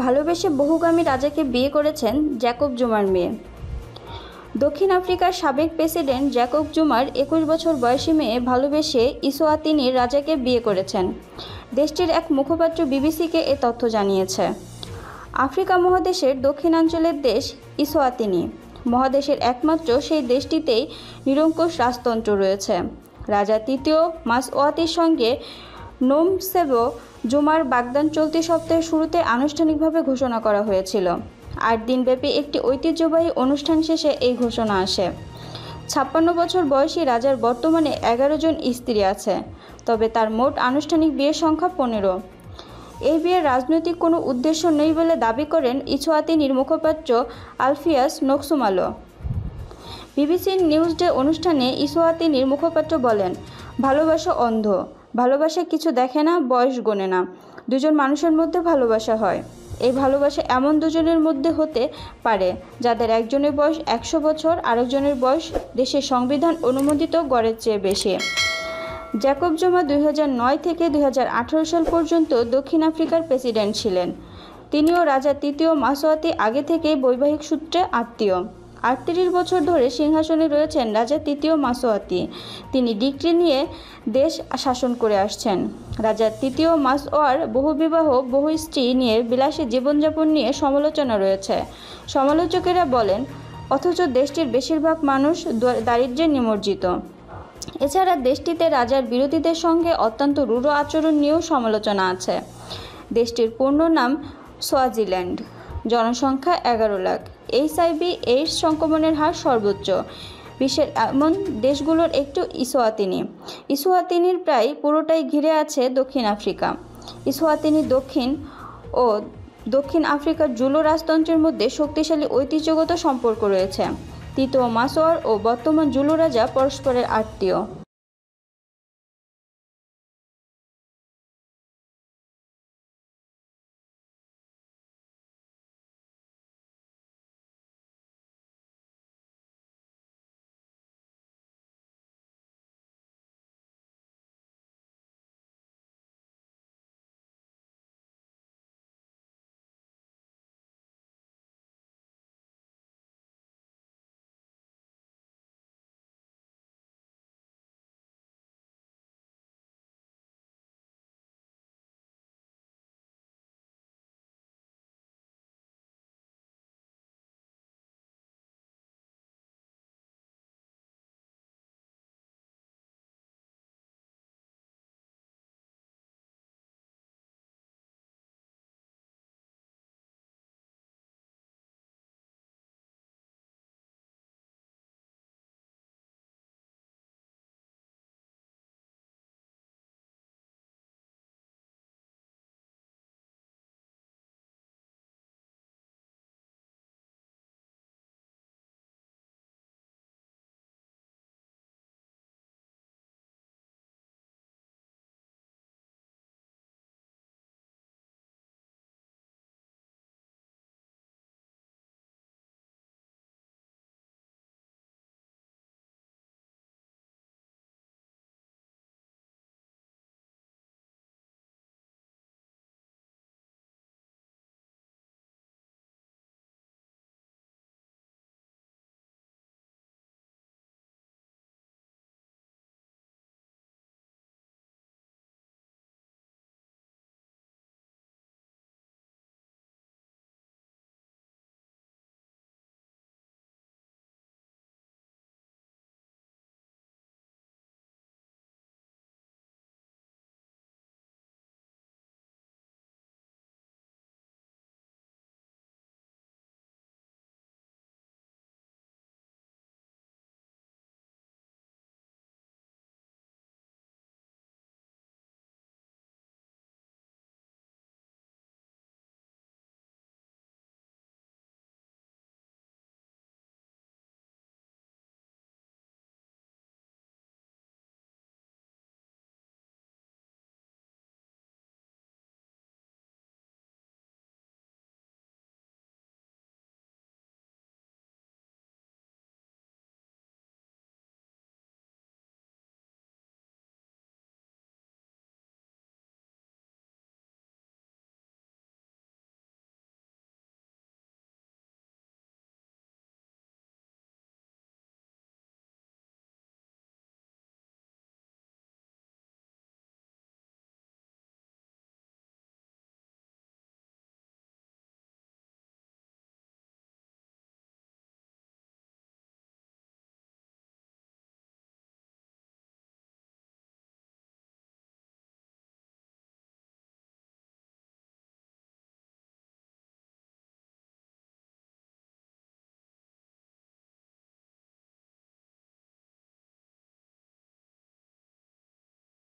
ভালোবেসে বহুগামী রাজাকে বিয়ে করেছেন জ্যাকব জুমার মেয়ে। দক্ষিণ আফ্রিকার সাবেক প্রেসিডেন্ট জ্যাকব জুমার 21 বছর বয়সী মেয়ে ভালোবেসে ইসওয়াতিনির রাজাকে বিয়ে করেছেন। দেশটির এক মুখপাত্র বিবিসিকে এ তথ্য জানিয়েছে। আফ্রিকা মহাদেশের দক্ষিণাঞ্চলের দেশ ইসওয়াতিনি। মহাদেশের একমাত্র সেই দেশটিতেই নিরঙ্কুশ রাজতন্ত্র রয়েছে। রাজা তৃতীয় মাসওয়াতির সঙ্গে নোমসেবো জুমার বাগদান চলতি সপ্তাহের শুরুতে আনুষ্ঠানিকভাবে ঘোষণা করা হয়েছিল। 8 দিনব্যাপী একটি ঐতিহ্যবাহী অনুষ্ঠান শেষে এই ঘোষণা আসে। 56 বছর বয়সী রাজার বর্তমানে 11 জন স্ত্রী আছে, তবে তার মোট আনুষ্ঠানিক বিয়ের সংখ্যা 15। এই বিয়ের রাজনৈতিক কোনো উদ্দেশ্য নেই বলে দাবি করেন ইসওয়াতিনির মুখপাত্র আলফিয়াস নোক্সুমালো। বিবিসির নিউজ ডে অনুষ্ঠানে ইসওয়াতিনির মুখপাত্র বলেন, ভালোবাসা অন্ধ, ভালোবাসা কিছু দেখে না, বয়স গোনে না। দুজন মানুষের মধ্যে ভালোবাসা হয়। এই ভালোবাসা এমন দুজনের মধ্যে হতে পারে যাদের একজনের বয়স 100 বছর, আরেকজনের বয়স দেশের সংবিধান অনুমোদিত গড়ের চেয়ে বেশি। জ্যাকব জুমা 2009 থেকে 2018 সাল পর্যন্ত দক্ষিণ আফ্রিকার প্রেসিডেন্ট ছিলেন। তিনিও রাজা তৃতীয় মাসওয়াতি আগে থেকেই বৈবাহিক সূত্রে আত্মীয়। 38 বছর ধরে সিংহাসনে রয়েছেন রাজা তৃতীয় মাসওয়াতি। তিনি ডিক্রি নিয়ে দেশ শাসন করে আসছেন। রাজা তৃতীয় মাসওয়ার বহুবিবাহ, বহু স্ত্রী নিয়ে বিলাসী জীবনযাপন নিয়ে সমালোচনা রয়েছে। সমালোচকেরা বলেন, অথচ দেশটির বেশিরভাগ মানুষ দারিদ্র্যে নিমজ্জিত। এছাড়া দেশটিতে রাজার বিরোধীদের সঙ্গে অত্যন্ত রূঢ় আচরণ নিয়েও সমালোচনা আছে। দেশটির পূর্ণ নাম সোয়াজিল্যান্ড। জনসংখ্যা 11 লাখ। HIV/AIDS সংক্রমণের হার সর্বোচ্চ। বিশ্বের এমন দেশগুলোর একটু ইসওয়াতিনি। ইসওয়াতিনির প্রায় পুরোটাই ঘিরে আছে দক্ষিণ আফ্রিকা। ইসওয়াতিনি ও দক্ষিণ আফ্রিকার জুলো রাজতন্ত্রের মধ্যে শক্তিশালী ঐতিহ্যগত সম্পর্ক রয়েছে। তৃতীয় মাসওয়ার ও বর্তমান জুলো রাজা পরস্পরের আত্মীয়।